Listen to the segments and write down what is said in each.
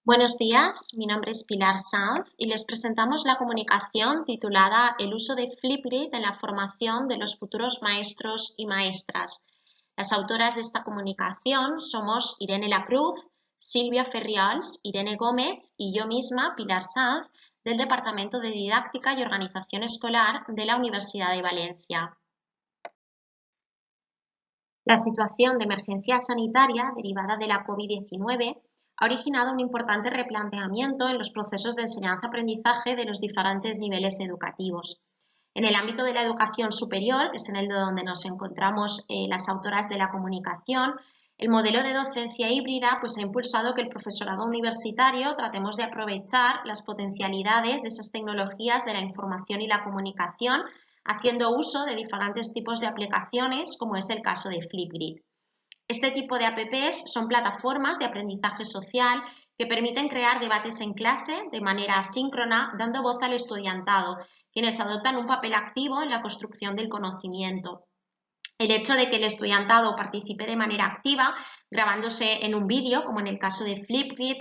Buenos días, mi nombre es Pilar Sanz y les presentamos la comunicación titulada El uso de Flipgrid en la formación de los futuros maestros y maestras. Las autoras de esta comunicación somos Irene Lacruz, Silvia Ferriols, Irene Gómez y yo misma, Pilar Sanz, del Departamento de Didáctica y Organización Escolar de la Universidad de Valencia. La situación de emergencia sanitaria derivada de la COVID-19 ha originado un importante replanteamiento en los procesos de enseñanza-aprendizaje de los diferentes niveles educativos. En el ámbito de la educación superior, que es en el de donde nos encontramos las autoras de la comunicación, el modelo de docencia híbrida ha impulsado que el profesorado universitario tratemos de aprovechar las potencialidades de esas tecnologías de la información y la comunicación, haciendo uso de diferentes tipos de aplicaciones, como es el caso de Flipgrid. Este tipo de apps son plataformas de aprendizaje social que permiten crear debates en clase de manera asíncrona, dando voz al estudiantado, quienes adoptan un papel activo en la construcción del conocimiento. El hecho de que el estudiantado participe de manera activa, grabándose en un vídeo, como en el caso de Flipgrid,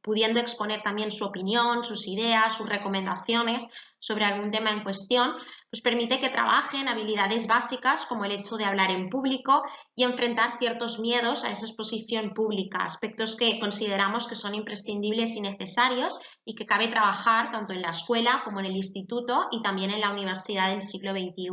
pudiendo exponer también su opinión, sus ideas, sus recomendaciones sobre algún tema en cuestión, pues permite que trabajen habilidades básicas como el hecho de hablar en público y enfrentar ciertos miedos a esa exposición pública, aspectos que consideramos que son imprescindibles y necesarios y que cabe trabajar tanto en la escuela como en el instituto y también en la universidad del siglo XXI.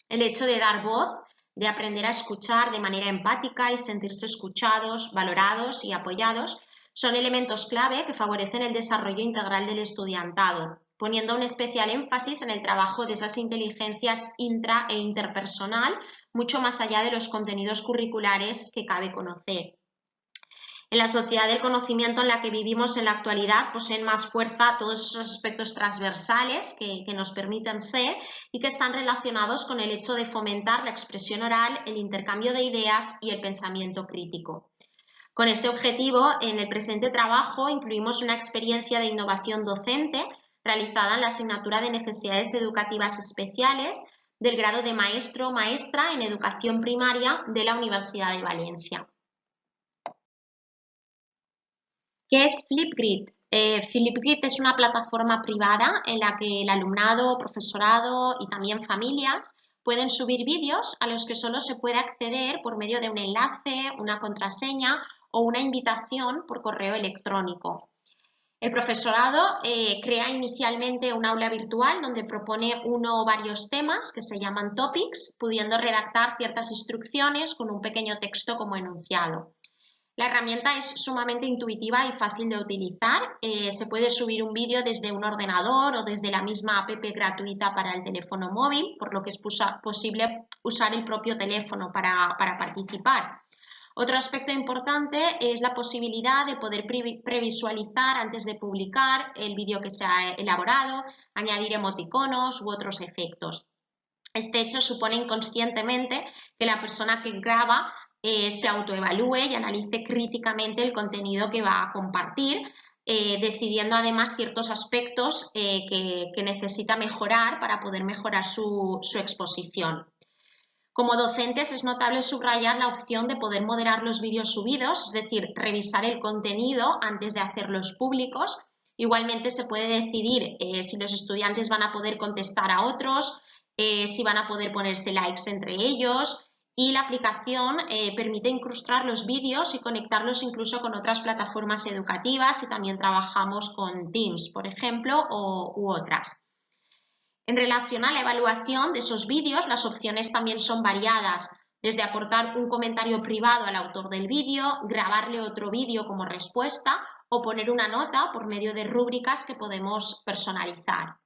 El hecho de dar voz, de aprender a escuchar de manera empática y sentirse escuchados, valorados y apoyados, son elementos clave que favorecen el desarrollo integral del estudiantado, poniendo un especial énfasis en el trabajo de esas inteligencias intra e interpersonal, mucho más allá de los contenidos curriculares que cabe conocer. En la sociedad del conocimiento en la que vivimos en la actualidad poseen más fuerza todos esos aspectos transversales que nos permiten ser y que están relacionados con el hecho de fomentar la expresión oral, el intercambio de ideas y el pensamiento crítico. Con este objetivo, en el presente trabajo incluimos una experiencia de innovación docente realizada en la asignatura de Necesidades Educativas Especiales del grado de maestro o maestra en educación primaria de la Universidad de Valencia. ¿Qué es Flipgrid? Flipgrid es una plataforma privada en la que el alumnado, profesorado y también familias pueden subir vídeos a los que solo se puede acceder por medio de un enlace, una contraseña o una invitación por correo electrónico. El profesorado crea inicialmente un aula virtual donde propone uno o varios temas que se llaman topics, pudiendo redactar ciertas instrucciones con un pequeño texto como enunciado. La herramienta es sumamente intuitiva y fácil de utilizar. Se puede subir un vídeo desde un ordenador o desde la misma app gratuita para el teléfono móvil, por lo que es posible usar el propio teléfono para participar. Otro aspecto importante es la posibilidad de poder previsualizar antes de publicar el vídeo que se ha elaborado, añadir emoticonos u otros efectos. Este hecho supone inconscientemente que la persona que graba se autoevalúe y analice críticamente el contenido que va a compartir, decidiendo además ciertos aspectos que necesita mejorar para poder mejorar su exposición. Como docentes es notable subrayar la opción de poder moderar los vídeos subidos, es decir, revisar el contenido antes de hacerlos públicos. Igualmente se puede decidir si los estudiantes van a poder contestar a otros, si van a poder ponerse likes entre ellos, y la aplicación permite incrustar los vídeos y conectarlos incluso con otras plataformas educativas y también trabajamos con Teams, por ejemplo, u otras. En relación a la evaluación de esos vídeos, las opciones también son variadas, desde aportar un comentario privado al autor del vídeo, grabarle otro vídeo como respuesta o poner una nota por medio de rúbricas que podemos personalizar.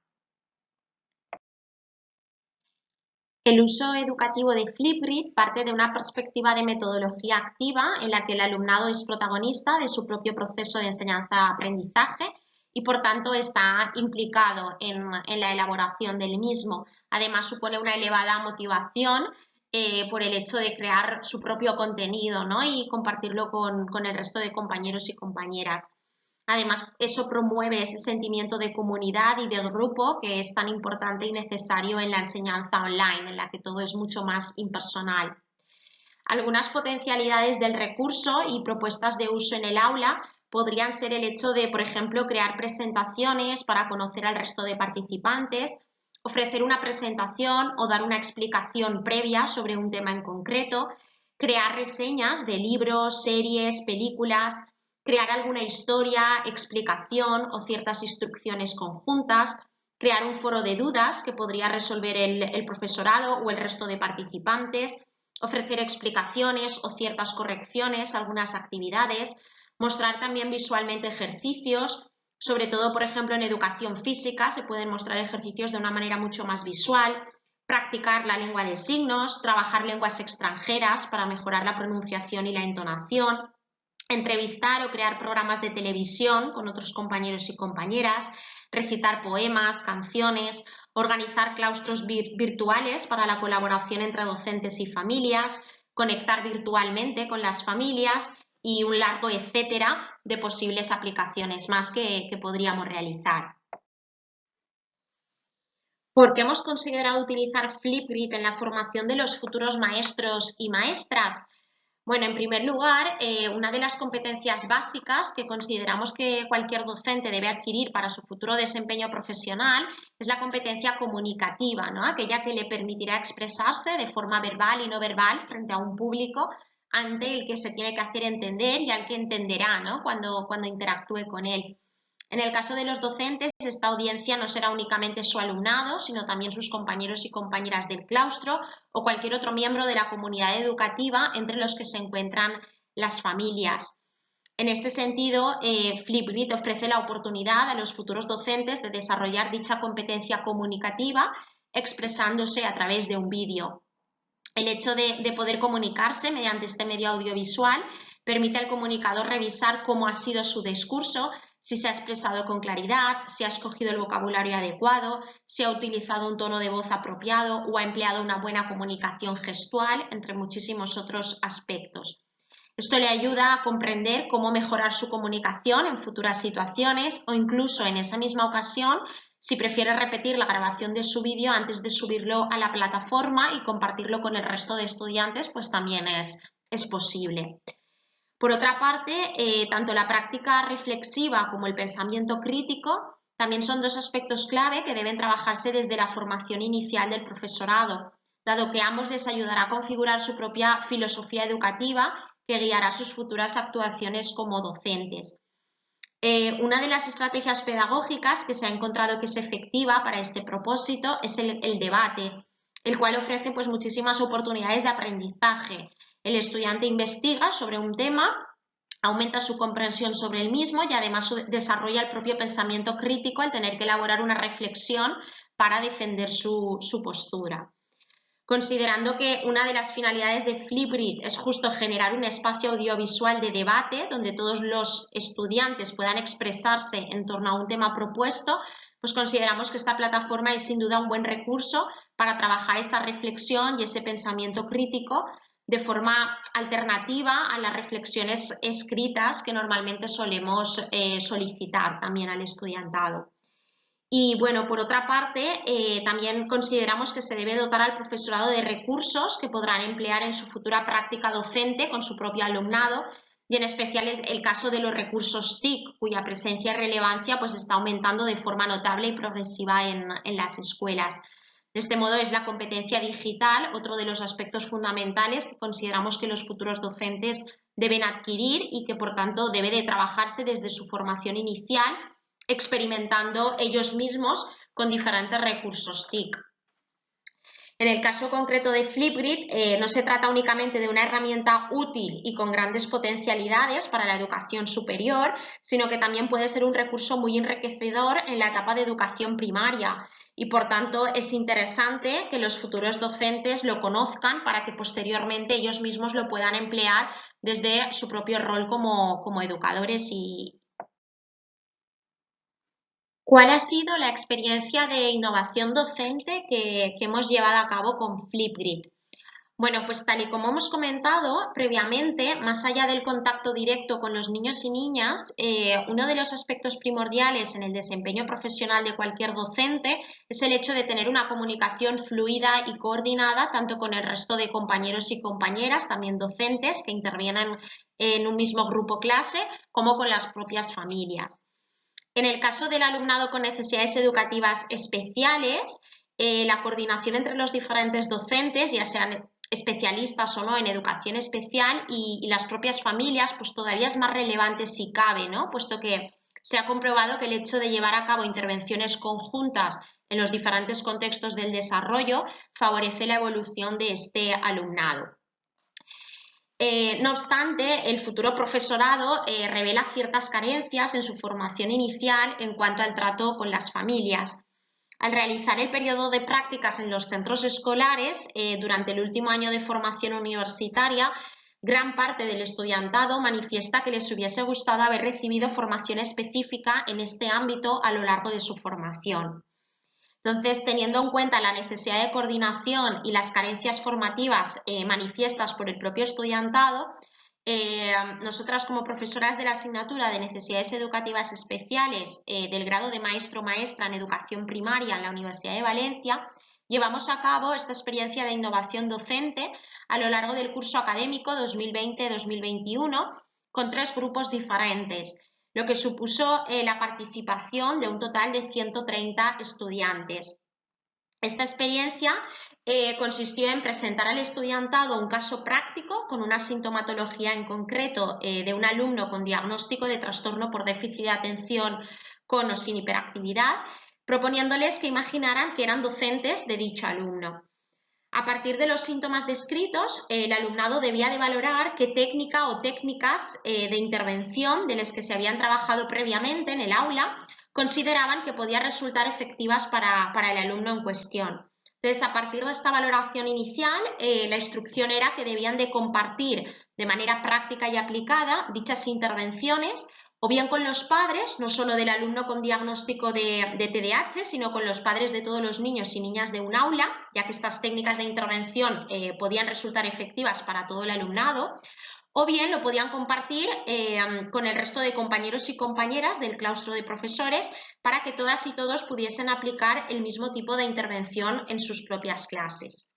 El uso educativo de Flipgrid parte de una perspectiva de metodología activa en la que el alumnado es protagonista de su propio proceso de enseñanza-aprendizaje y por tanto está implicado en la elaboración del mismo. Además supone una elevada motivación por el hecho de crear su propio contenido, ¿no? Y compartirlo con el resto de compañeros y compañeras. Además, eso promueve ese sentimiento de comunidad y de grupo que es tan importante y necesario en la enseñanza online, en la que todo es mucho más impersonal. Algunas potencialidades del recurso y propuestas de uso en el aula podrían ser el hecho de, por ejemplo, crear presentaciones para conocer al resto de participantes, ofrecer una presentación o dar una explicación previa sobre un tema en concreto, crear reseñas de libros, series, películas, crear alguna historia, explicación o ciertas instrucciones conjuntas, crear un foro de dudas que podría resolver el profesorado o el resto de participantes, ofrecer explicaciones o ciertas correcciones a algunas actividades, mostrar también visualmente ejercicios, sobre todo, por ejemplo, en educación física se pueden mostrar ejercicios de una manera mucho más visual, practicar la lengua de signos, trabajar lenguas extranjeras para mejorar la pronunciación y la entonación, entrevistar o crear programas de televisión con otros compañeros y compañeras, recitar poemas, canciones, organizar claustros virtuales para la colaboración entre docentes y familias, conectar virtualmente con las familias y un largo etcétera de posibles aplicaciones más que podríamos realizar. ¿Por qué hemos considerado utilizar Flipgrid en la formación de los futuros maestros y maestras? Bueno, en primer lugar, una de las competencias básicas que consideramos que cualquier docente debe adquirir para su futuro desempeño profesional es la competencia comunicativa, ¿no? Aquella que le permitirá expresarse de forma verbal y no verbal frente a un público ante el que se tiene que hacer entender y al que entenderá, ¿no? cuando interactúe con él. En el caso de los docentes, esta audiencia no será únicamente su alumnado, sino también sus compañeros y compañeras del claustro o cualquier otro miembro de la comunidad educativa, entre los que se encuentran las familias. En este sentido, Flipgrid ofrece la oportunidad a los futuros docentes de desarrollar dicha competencia comunicativa expresándose a través de un vídeo. El hecho de poder comunicarse mediante este medio audiovisual permite al comunicador revisar cómo ha sido su discurso, si se ha expresado con claridad, si ha escogido el vocabulario adecuado, si ha utilizado un tono de voz apropiado o ha empleado una buena comunicación gestual, entre muchísimos otros aspectos. Esto le ayuda a comprender cómo mejorar su comunicación en futuras situaciones o incluso en esa misma ocasión si prefiere repetir la grabación de su vídeo antes de subirlo a la plataforma y compartirlo con el resto de estudiantes, pues también es posible. Por otra parte, tanto la práctica reflexiva como el pensamiento crítico también son dos aspectos clave que deben trabajarse desde la formación inicial del profesorado, dado que ambos les ayudará a configurar su propia filosofía educativa que guiará sus futuras actuaciones como docentes. Una de las estrategias pedagógicas que se ha encontrado que es efectiva para este propósito es el debate, el cual ofrece pues, muchísimas oportunidades de aprendizaje. El estudiante investiga sobre un tema, aumenta su comprensión sobre el mismo y además desarrolla el propio pensamiento crítico al tener que elaborar una reflexión para defender su postura. Considerando que una de las finalidades de Flipgrid es justo generar un espacio audiovisual de debate donde todos los estudiantes puedan expresarse en torno a un tema propuesto, pues consideramos que esta plataforma es sin duda un buen recurso para trabajar esa reflexión y ese pensamiento crítico de forma alternativa a las reflexiones escritas que normalmente solemos solicitar también al estudiantado. Y bueno, por otra parte, también consideramos que se debe dotar al profesorado de recursos que podrán emplear en su futura práctica docente con su propio alumnado y en especial es el caso de los recursos TIC, cuya presencia y relevancia pues, está aumentando de forma notable y progresiva en las escuelas. De este modo es la competencia digital otro de los aspectos fundamentales que consideramos que los futuros docentes deben adquirir y que por tanto debe de trabajarse desde su formación inicial experimentando ellos mismos con diferentes recursos TIC. En el caso concreto de Flipgrid, no se trata únicamente de una herramienta útil y con grandes potencialidades para la educación superior, sino que también puede ser un recurso muy enriquecedor en la etapa de educación primaria y por tanto es interesante que los futuros docentes lo conozcan para que posteriormente ellos mismos lo puedan emplear desde su propio rol como educadores. ¿Cuál ha sido la experiencia de innovación docente que hemos llevado a cabo con Flipgrid? Bueno, pues tal y como hemos comentado previamente, más allá del contacto directo con los niños y niñas, uno de los aspectos primordiales en el desempeño profesional de cualquier docente es el hecho de tener una comunicación fluida y coordinada tanto con el resto de compañeros y compañeras, también docentes que intervienen en un mismo grupo clase, como con las propias familias. En el caso del alumnado con necesidades educativas especiales, la coordinación entre los diferentes docentes, ya sean especialistas o no en educación especial y las propias familias, pues todavía es más relevante si cabe, ¿no? Puesto que se ha comprobado que el hecho de llevar a cabo intervenciones conjuntas en los diferentes contextos del desarrollo favorece la evolución de este alumnado. No obstante, el futuro profesorado revela ciertas carencias en su formación inicial en cuanto al trato con las familias. Al realizar el periodo de prácticas en los centros escolares, durante el último año de formación universitaria, gran parte del estudiantado manifiesta que les hubiese gustado haber recibido formación específica en este ámbito a lo largo de su formación. Entonces, teniendo en cuenta la necesidad de coordinación y las carencias formativas manifiestas por el propio estudiantado, nosotras como profesoras de la asignatura de Necesidades Educativas Especiales del grado de maestro o maestra en educación primaria en la Universidad de Valencia, llevamos a cabo esta experiencia de innovación docente a lo largo del curso académico 2020-2021 con 3 grupos diferentes, lo que supuso la participación de un total de 130 estudiantes. Esta experiencia consistió en presentar al estudiantado un caso práctico con una sintomatología en concreto de un alumno con diagnóstico de trastorno por déficit de atención con o sin hiperactividad, proponiéndoles que imaginaran que eran docentes de dicho alumno. A partir de los síntomas descritos, el alumnado debía de valorar qué técnica o técnicas de intervención de las que se habían trabajado previamente en el aula consideraban que podían resultar efectivas para el alumno en cuestión. Entonces, a partir de esta valoración inicial, la instrucción era que debían de compartir de manera práctica y aplicada dichas intervenciones o bien con los padres, no solo del alumno con diagnóstico de TDAH, sino con los padres de todos los niños y niñas de un aula, ya que estas técnicas de intervención podían resultar efectivas para todo el alumnado, o bien lo podían compartir con el resto de compañeros y compañeras del claustro de profesores para que todas y todos pudiesen aplicar el mismo tipo de intervención en sus propias clases.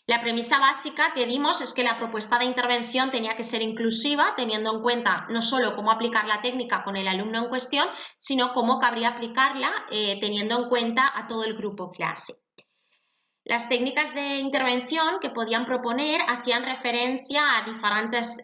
La premisa básica que dimos es que la propuesta de intervención tenía que ser inclusiva, teniendo en cuenta no solo cómo aplicar la técnica con el alumno en cuestión, sino cómo cabría aplicarla teniendo en cuenta a todo el grupo clase. Las técnicas de intervención que podían proponer hacían referencia a diferentes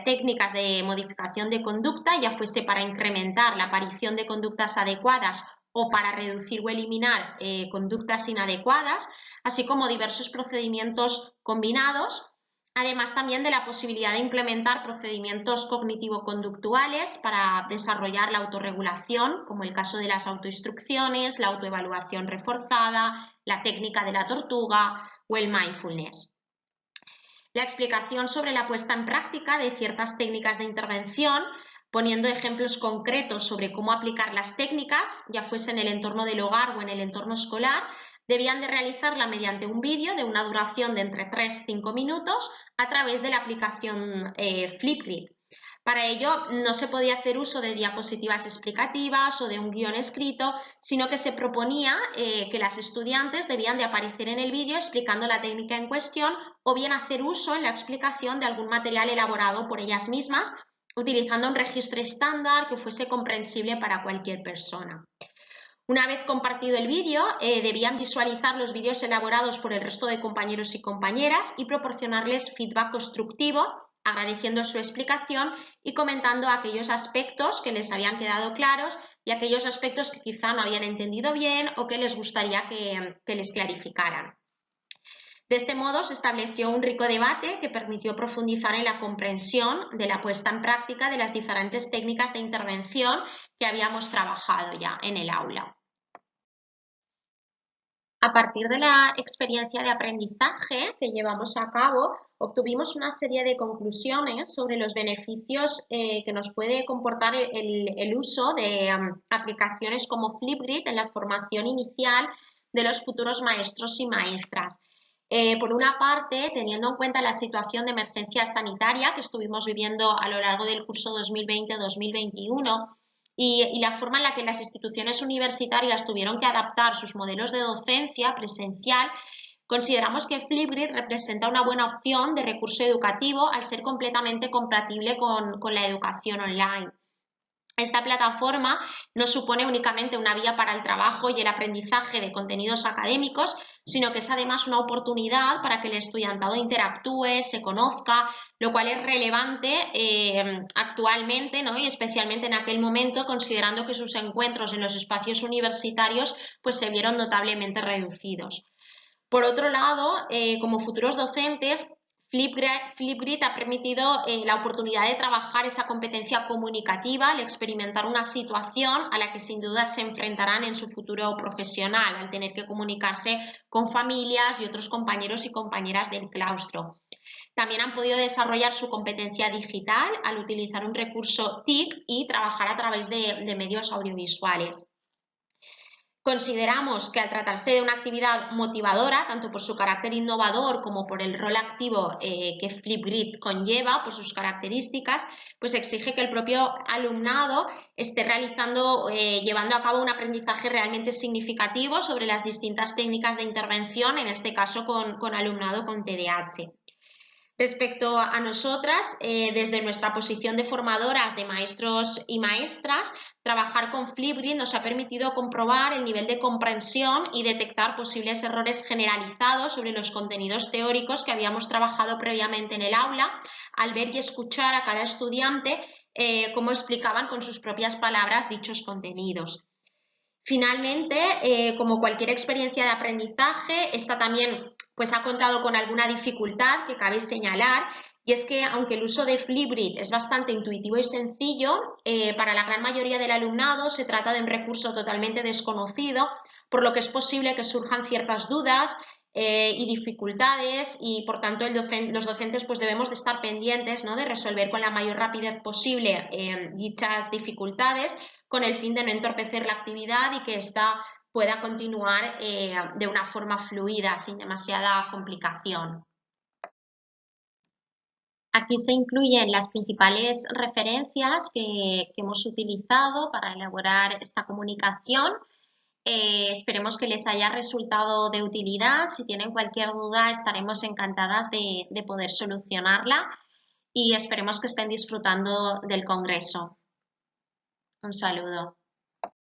técnicas de modificación de conducta, ya fuese para incrementar la aparición de conductas adecuadas o para reducir o eliminar conductas inadecuadas, así como diversos procedimientos combinados, además también de la posibilidad de implementar procedimientos cognitivo-conductuales para desarrollar la autorregulación, como el caso de las autoinstrucciones, la autoevaluación reforzada, la técnica de la tortuga o el mindfulness. La explicación sobre la puesta en práctica de ciertas técnicas de intervención, poniendo ejemplos concretos sobre cómo aplicar las técnicas, ya fuese en el entorno del hogar o en el entorno escolar, debían de realizarla mediante un vídeo de una duración de entre 3 y 5 minutos a través de la aplicación Flipgrid. Para ello no se podía hacer uso de diapositivas explicativas o de un guión escrito, sino que se proponía que las estudiantes debían de aparecer en el vídeo explicando la técnica en cuestión o bien hacer uso en la explicación de algún material elaborado por ellas mismas, utilizando un registro estándar que fuese comprensible para cualquier persona. Una vez compartido el vídeo, debían visualizar los vídeos elaborados por el resto de compañeros y compañeras y proporcionarles feedback constructivo, agradeciendo su explicación y comentando aquellos aspectos que les habían quedado claros y aquellos aspectos que quizá no habían entendido bien o que les gustaría que les clarificaran. De este modo se estableció un rico debate que permitió profundizar en la comprensión de la puesta en práctica de las diferentes técnicas de intervención que habíamos trabajado ya en el aula. A partir de la experiencia de aprendizaje que llevamos a cabo, obtuvimos una serie de conclusiones sobre los beneficios que nos puede comportar el uso de aplicaciones como Flipgrid en la formación inicial de los futuros maestros y maestras. Por una parte, teniendo en cuenta la situación de emergencia sanitaria que estuvimos viviendo a lo largo del curso 2020-2021 y la forma en la que las instituciones universitarias tuvieron que adaptar sus modelos de docencia presencial, consideramos que Flipgrid representa una buena opción de recurso educativo al ser completamente compatible con la educación online. Esta plataforma no supone únicamente una vía para el trabajo y el aprendizaje de contenidos académicos, sino que es además una oportunidad para que el estudiantado interactúe, se conozca, lo cual es relevante actualmente, ¿no? Y especialmente en aquel momento, considerando que sus encuentros en los espacios universitarios pues, se vieron notablemente reducidos. Por otro lado, como futuros docentes, Flipgrid ha permitido la oportunidad de trabajar esa competencia comunicativa al experimentar una situación a la que sin duda se enfrentarán en su futuro profesional, al tener que comunicarse con familias y otros compañeros y compañeras del claustro. También han podido desarrollar su competencia digital al utilizar un recurso TIC y trabajar a través de medios audiovisuales. Consideramos que al tratarse de una actividad motivadora, tanto por su carácter innovador como por el rol activo que Flipgrid conlleva, por sus características, pues exige que el propio alumnado esté realizando, llevando a cabo un aprendizaje realmente significativo sobre las distintas técnicas de intervención, en este caso con alumnado con TDAH. Respecto a nosotras, desde nuestra posición de formadoras de maestros y maestras, trabajar con Flipgrid nos ha permitido comprobar el nivel de comprensión y detectar posibles errores generalizados sobre los contenidos teóricos que habíamos trabajado previamente en el aula, al ver y escuchar a cada estudiante cómo explicaban con sus propias palabras dichos contenidos. Finalmente, como cualquier experiencia de aprendizaje, esta también pues, ha contado con alguna dificultad que cabe señalar, y es que aunque el uso de Flipgrid es bastante intuitivo y sencillo, para la gran mayoría del alumnado se trata de un recurso totalmente desconocido, por lo que es posible que surjan ciertas dudas y dificultades, y por tanto los docentes pues, debemos de estar pendientes, ¿no? de resolver con la mayor rapidez posible dichas dificultades, con el fin de no entorpecer la actividad y que ésta pueda continuar de una forma fluida, sin demasiada complicación. Aquí se incluyen las principales referencias que hemos utilizado para elaborar esta comunicación. Esperemos que les haya resultado de utilidad. Si tienen cualquier duda, estaremos encantadas de poder solucionarla y esperemos que estén disfrutando del congreso. Un saludo.